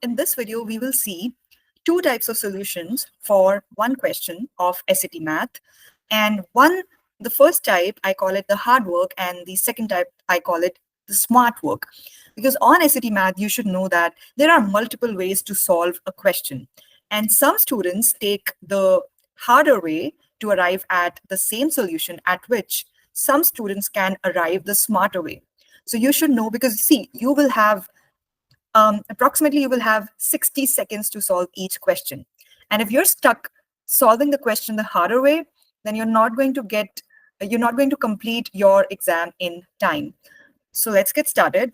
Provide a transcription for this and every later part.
in this video, we will see two types of solutions for one question of SAT math. And the first type, I call it the hard work, and the second type, I call it the smart work. Because on SAT math, you should know that there are multiple ways to solve a question. And some students take the harder way to arrive at the same solution, at which some students can arrive the smarter way. So you should know, because see, you will have approximately you will have 60 seconds to solve each question. And if you're stuck solving the question the harder way, then you're not going to complete your exam in time. So let's get started.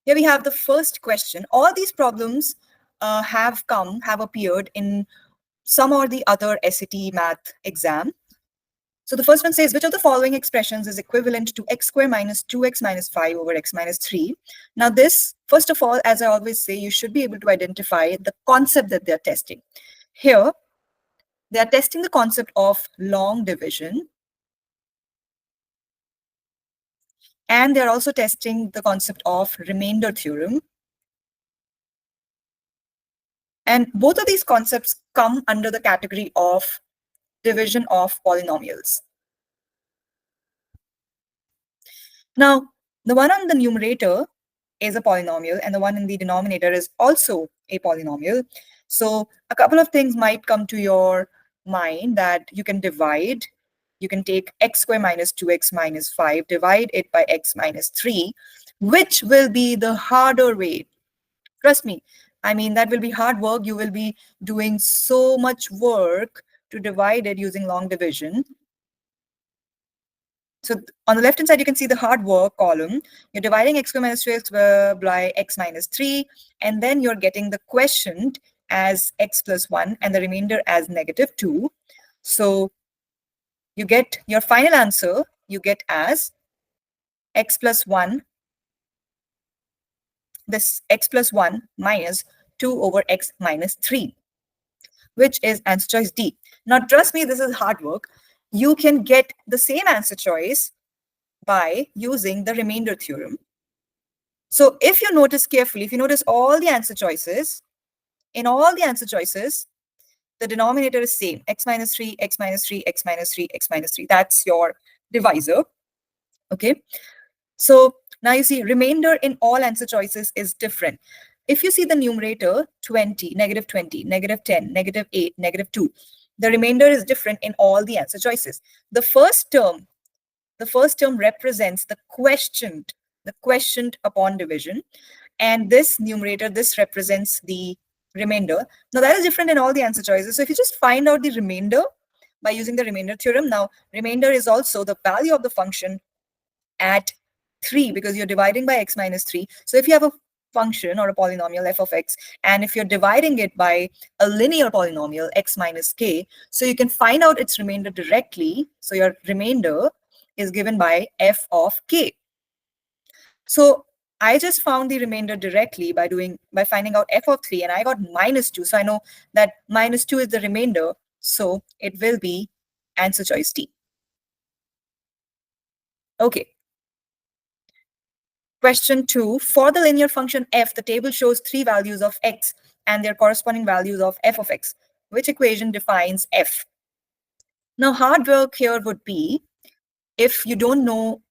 Here we have the first question. All these problems have appeared in some or the other SAT math exam. So the first one says, which of the following expressions is equivalent to x squared minus 2x minus 5 over x minus 3? Now this, first of all, as I always say, you should be able to identify the concept that they're testing. Here, they are testing the concept of long division. And they're also testing the concept of remainder theorem. And both of these concepts come under the category of division of polynomials. Now, the one on the numerator is a polynomial, and the one in the denominator is also a polynomial. So a couple of things might come to your mind that you can divide. You can take x squared minus 2x minus 5, divide it by x minus 3, which will be the harder way. Trust me, I mean, that will be hard work. You will be doing so much work to divide it using long division. So on the left-hand side, you can see the hard work column. You're dividing x squared minus 2x by x minus 3, and then you're getting the quotient as x plus 1 and the remainder as negative 2. So you get your final answer, you get as x plus 1, this x plus 1 minus 2 over x minus 3, which is answer choice D. Now, trust me, this is hard work. You can get the same answer choice by using the remainder theorem. So if you notice carefully, if you notice all the answer choices, in all the answer choices, the denominator is same, x minus 3, x minus 3, x minus 3, x minus 3. That's your divisor. Okay. So now you see remainder in all answer choices is different. If you see the numerator 20, negative 20, negative 10, negative 8, negative 2, the remainder is different in all the answer choices. The first term represents the quotient upon division. And this numerator, this represents the remainder. Now that is different in all the answer choices. So if you just find out the remainder by using the remainder theorem, now remainder is also the value of the function at 3, because you're dividing by x minus 3. So if you have a function or a polynomial f of x, and if you're dividing it by a linear polynomial x minus k, so you can find out its remainder directly. So your remainder is given by f of k. So I just found the remainder directly by finding out f of 3, and I got minus 2. So I know that minus 2 is the remainder. So it will be answer choice D. Okay. Question 2, for the linear function f, the table shows 3 values of x and their corresponding values of f of x. Which equation defines f? Now, hard work here would be, if you don't know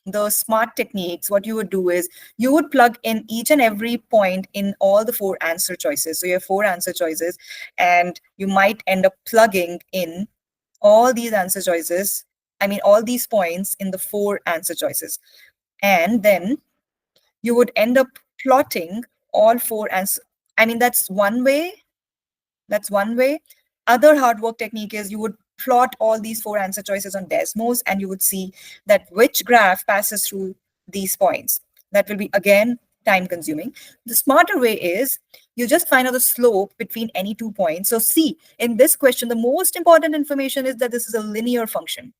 the smart techniques, what you would do is you would plug in each and every point in all the 4 answer choices. So you have 4 answer choices, and you might end up plugging in all these answer choices, all these points in the 4 answer choices. And then you would end up plotting all 4 answers. That's one way. Other hard work technique is you would plot all these 4 answer choices on DESMOS, and you would see that which graph passes through these points. That will be, again, time consuming. The smarter way is you just find out the slope between any 2 points. So see, in this question, the most important information is that this is a linear function.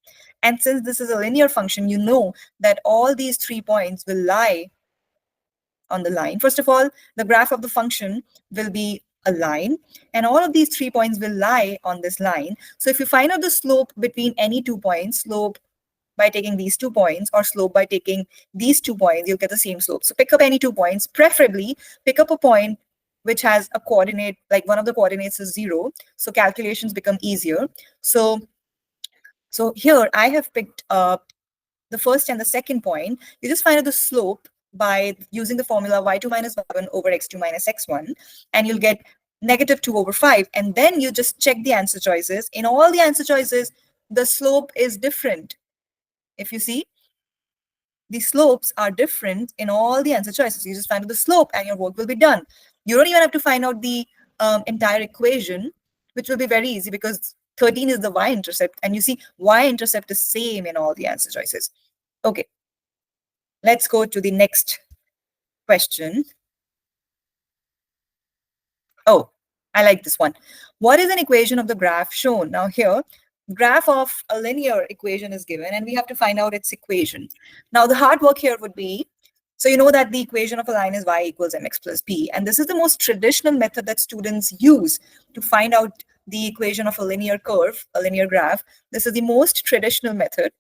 And since this is a linear function, you know that all these 3 points will lie on the line. First of all, the graph of the function will be a line, and all of these 3 points will lie on this line. So if you find out the slope between any 2 points, slope by taking these 2 points, or slope by taking these 2 points, you'll get the same slope. So pick up any 2 points, preferably pick up a point which has a coordinate, like one of the coordinates is 0. So calculations become easier. So here I have picked the first and the second point. You just find out the slope by using the formula y2 minus y1 over x2 minus x1, and you'll get -2/5. And then you just check the answer choices. In all the answer choices, the slope is different. If you see, the slopes are different in all the answer choices. You just find out the slope and your work will be done. You don't even have to find out the entire equation, which will be very easy because 13 is the y-intercept, and you see y-intercept is same in all the answer choices. Okay, let's go to the next question. Oh, I like this one. What is an equation of the graph shown? Now here, graph of a linear equation is given, and we have to find out its equation. Now the hard work here would be, so you know that the equation of a line is y equals mx plus b, and this is the most traditional method that students use to find out the equation of a linear curve, a linear graph. This is the most traditional method,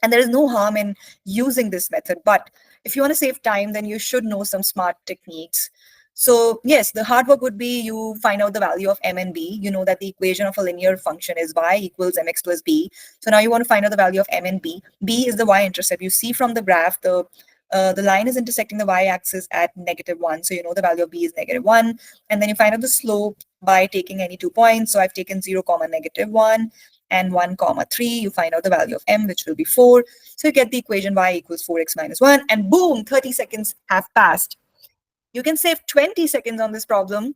and there is no harm in using this method. But if you want to save time, then you should know some smart techniques. So yes, the hard work would be you find out the value of m and b. You know that the equation of a linear function is y equals mx plus b. So now you want to find out the value of m and b. B is the y-intercept. You see from the graph, the line is intersecting the y-axis at -1. So you know the value of b is -1. And then you find out the slope by taking any 2 points. So I've taken 0, -1 and 1, 3. You find out the value of m, which will be 4. So you get the equation y equals 4x minus 1. And boom, 30 seconds have passed. You can save 20 seconds on this problem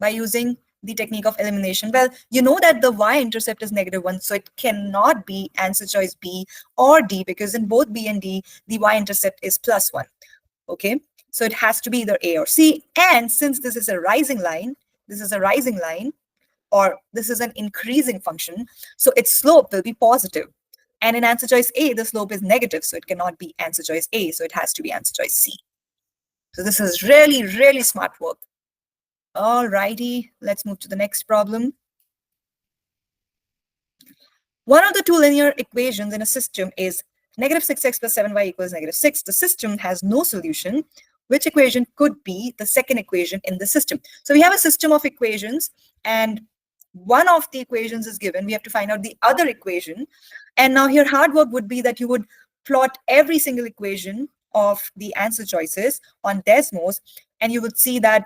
by using the technique of elimination. Well, you know that the y-intercept is -1, so it cannot be answer choice B or D, because in both B and D, the y-intercept is +1. Okay, so it has to be either A or C. And since this is a rising line, or this is an increasing function, so its slope will be positive. And in answer choice A, the slope is negative, so it cannot be answer choice A, so it has to be answer choice C. So this is really, really smart work. All righty, let's move to the next problem. One of the two linear equations in a system is -6x plus 7y equals -6. The system has no solution. Which equation could be the second equation in the system? So we have a system of equations, and one of the equations is given. We have to find out the other equation. And now here, hard work would be that you would plot every single equation of the answer choices on DESMOS, and you would see that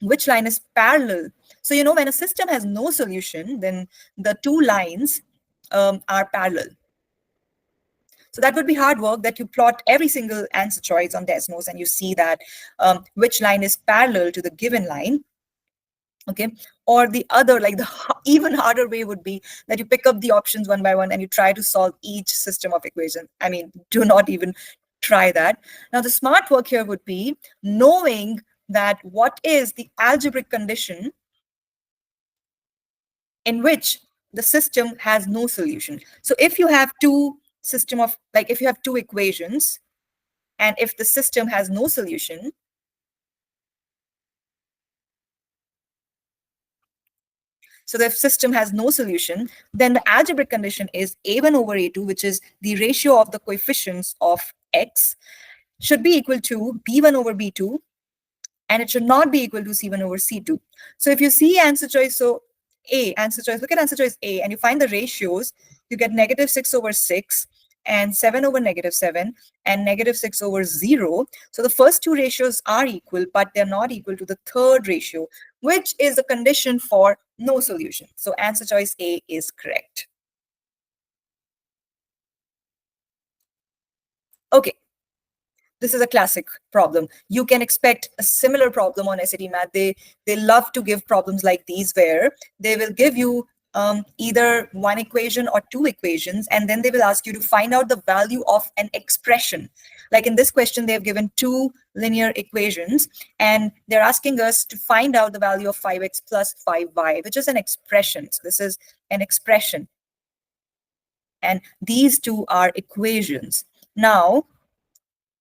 which line is parallel. So you know, when a system has no solution, then the two lines are parallel. So that would be hard work, that you plot every single answer choice on DESMOS and you see that which line is parallel to the given line. Okay, or the other, like the even harder way would be that you pick up the options one by one and you try to solve each system of equation. I mean, do not even try that. Now the smart work here would be knowing that what is the algebraic condition in which the system has no solution. So if you have if you have two equations, and if the system has no solution, so the system has no solution, then the algebraic condition is a1 over a2, which is the ratio of the coefficients of x, should be equal to b1 over b2, and it should not be equal to c1 over c2. So if you see answer choice, so answer choice, look at answer choice A, and you find the ratios, you get -6 over 6, and 7 over -7, and -6 over 0. So the first two ratios are equal, but they're not equal to the third ratio, which is the condition for no solution. So answer choice A is correct. Okay. This is a classic problem. You can expect a similar problem on SAT Math. They love to give problems like these, where they will give you either one equation or two equations, and then they will ask you to find out the value of an expression. Like in this question, they have given two linear equations, and they're asking us to find out the value of 5x plus 5y, which is an expression. So this is an expression. And these two are equations. Now,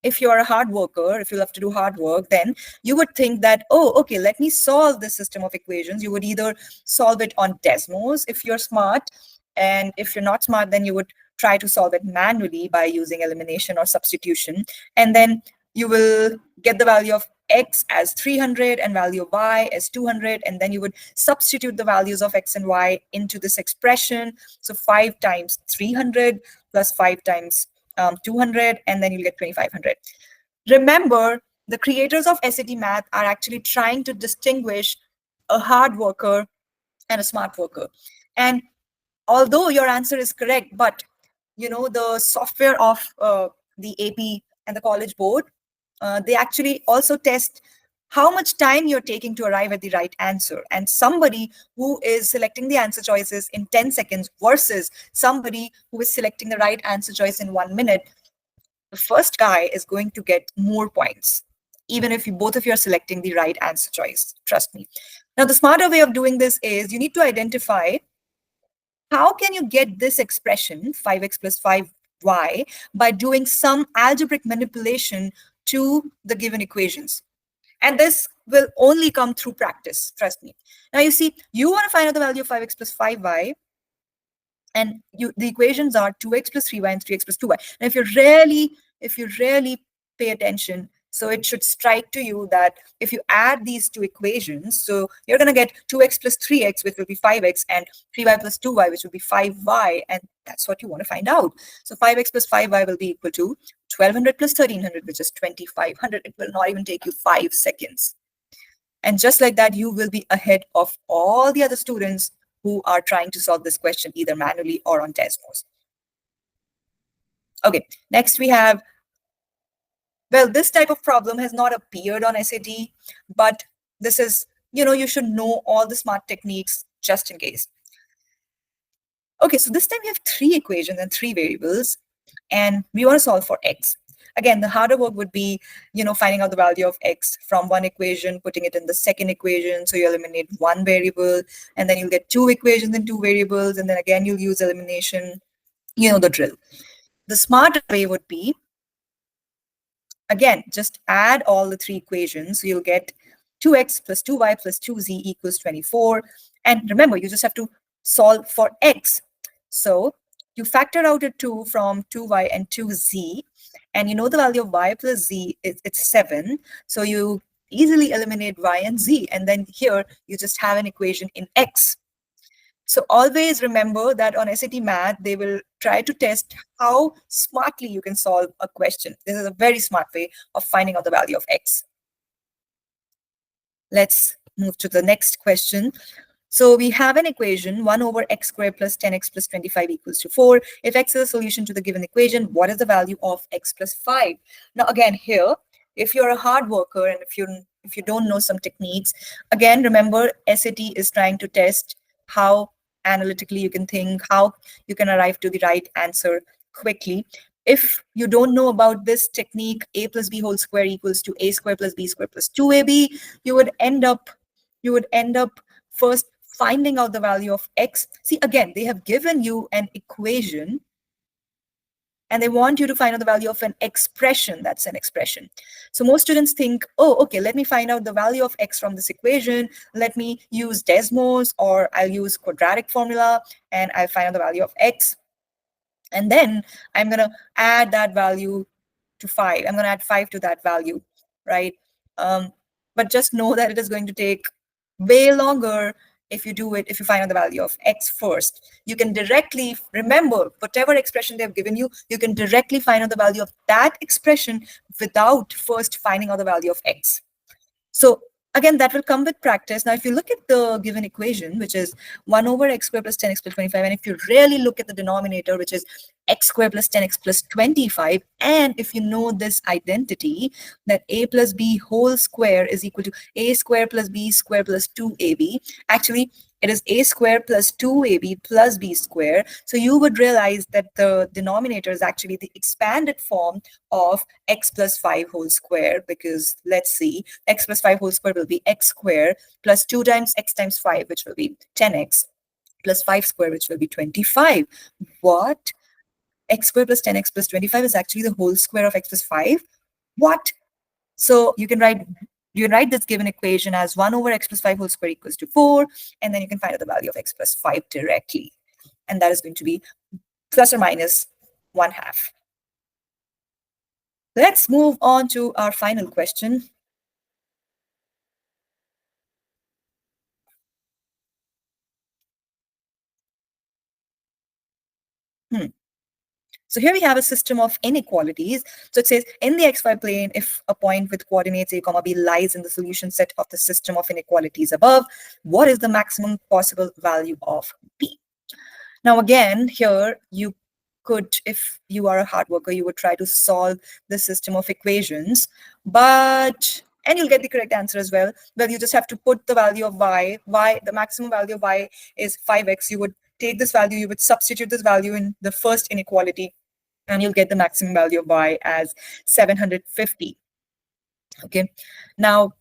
if you're a hard worker, if you love to do hard work, then you would think that, oh, okay, let me solve this system of equations. You would either solve it on DESMOS if you're smart, and if you're not smart, then you would try to solve it manually by using elimination or substitution. And then you will get the value of x as 300 and value of y as 200, and then you would substitute the values of x and y into this expression. So 5 times 300 plus 5 times 200, and then you'll get 2500. Remember, the creators of SAT Math are actually trying to distinguish a hard worker and a smart worker. And although your answer is correct, but the software of the AP and the college board, they actually also test how much time you're taking to arrive at the right answer. And somebody who is selecting the answer choices in 10 seconds versus somebody who is selecting the right answer choice in 1 minute, the first guy is going to get more points, even if you both of you are selecting the right answer choice. Trust me. Now, the smarter way of doing this is you need to identify how can you get this expression 5x plus 5y by doing some algebraic manipulation to the given equations. And this will only come through practice, trust me. Now you see, you want to find out the value of 5x plus 5y, and the equations are 2x plus 3y and 3x plus 2y. And if you really pay attention, so it should strike to you that if you add these two equations, so you're going to get 2x plus 3x, which will be 5x, and 3y plus 2y, which will be 5y, and that's what you want to find out. So 5x plus 5y will be equal to 1200 plus 1300, which is 2500. It will not even take you 5 seconds. And just like that, you will be ahead of all the other students who are trying to solve this question either manually or on DESMOS. Okay, next we have, well, this type of problem has not appeared on SAT, but this is, you should know all the smart techniques just in case. Okay, so this time we have 3 equations and 3 variables, and we want to solve for x. Again, the harder work would be, finding out the value of x from one equation, putting it in the second equation. So you eliminate one variable, and then you'll get 2 equations and 2 variables, and then again, you'll use elimination. You know the drill. The smarter way would be, again, just add all the 3 equations. So you'll get 2x plus 2y plus 2z equals 24. And remember, you just have to solve for x. So you factor out a 2 from 2y and 2z, and you know the value of y plus z, it's 7. So you easily eliminate y and z, and then here you just have an equation in x. So always remember that on SAT Math, they will try to test how smartly you can solve a question. This is a very smart way of finding out the value of x. Let's move to the next question. So we have an equation 1 over x squared plus 10x plus 25 equals to 4. If x is a solution to the given equation, what is the value of x plus 5? Now again, here, if you're a hard worker and if you don't know some techniques, again, remember SAT is trying to test how analytically you can think, how you can arrive to the right answer quickly. If you don't know about this technique, a plus b whole square equals to a square plus b square plus 2ab, you would end up first finding out the value of x. See, again, they have given you an equation and they want you to find out the value of an expression. That's an expression. So most students think, oh, okay, let me find out the value of x from this equation. Let me use DESMOS, or I'll use quadratic formula, and I'll find out the value of x. And then I'm going to add that value to 5. I'm going to add 5 to that value, right? But just know that it is going to take way longer if you find out the value of x first. You can directly, remember, whatever expression they've given you, you can directly find out the value of that expression without first finding out the value of x. So again, that will come with practice. Now, if you look at the given equation, which is 1 over x squared plus 10x plus 25, and if you really look at the denominator, which is x squared plus 10x plus 25, and if you know this identity, that a plus b whole square is equal to a square plus b square plus 2ab, actually, it is a square plus 2ab plus b square. So you would realize that the denominator is actually the expanded form of x plus 5 whole square, because let's see, x plus 5 whole square will be x square plus 2 times x times 5, which will be 10x, plus 5 square, which will be 25. What? X square plus 10x plus 25 is actually the whole square of x plus 5? What? So you can write this given equation as 1 over x plus 5 whole square equals to 4, and then you can find out the value of x plus 5 directly. And that is going to be plus or minus 1/2. Let's move on to our final question. So here we have a system of inequalities. So it says in the xy plane, if a point with coordinates a comma b lies in the solution set of the system of inequalities above, what is the maximum possible value of b? Now again, here you could, if you are a hard worker, you would try to solve the system of equations, and you'll get the correct answer as well. Well, you just have to put the value of y, the maximum value of y is 5x. You would take this value, you would substitute this value in the first inequality, and you'll get the maximum value of y as 750. Okay. Now,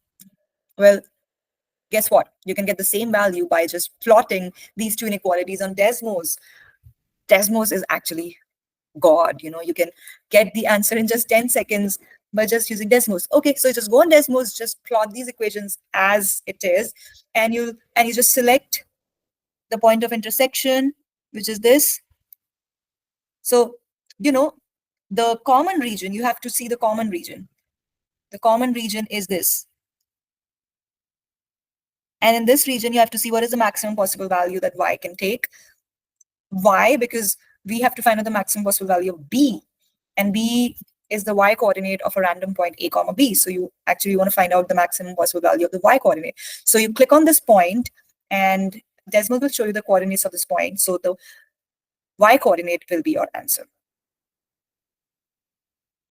well, guess what? You can get the same value by just plotting these two inequalities on DESMOS. DESMOS is actually God. You can get the answer in just 10 seconds by just using DESMOS. Okay, so just go on DESMOS, just plot these equations as it is, and you just select the point of intersection, which is this. So, the common region, you have to see the common region. The common region is this. And in this region, you have to see what is the maximum possible value that y can take. Why? Because we have to find out the maximum possible value of b. And b is the y coordinate of a random point a comma b. So you actually want to find out the maximum possible value of the y coordinate. So you click on this point, and DESMOS will show you the coordinates of this point. So the y coordinate will be your answer.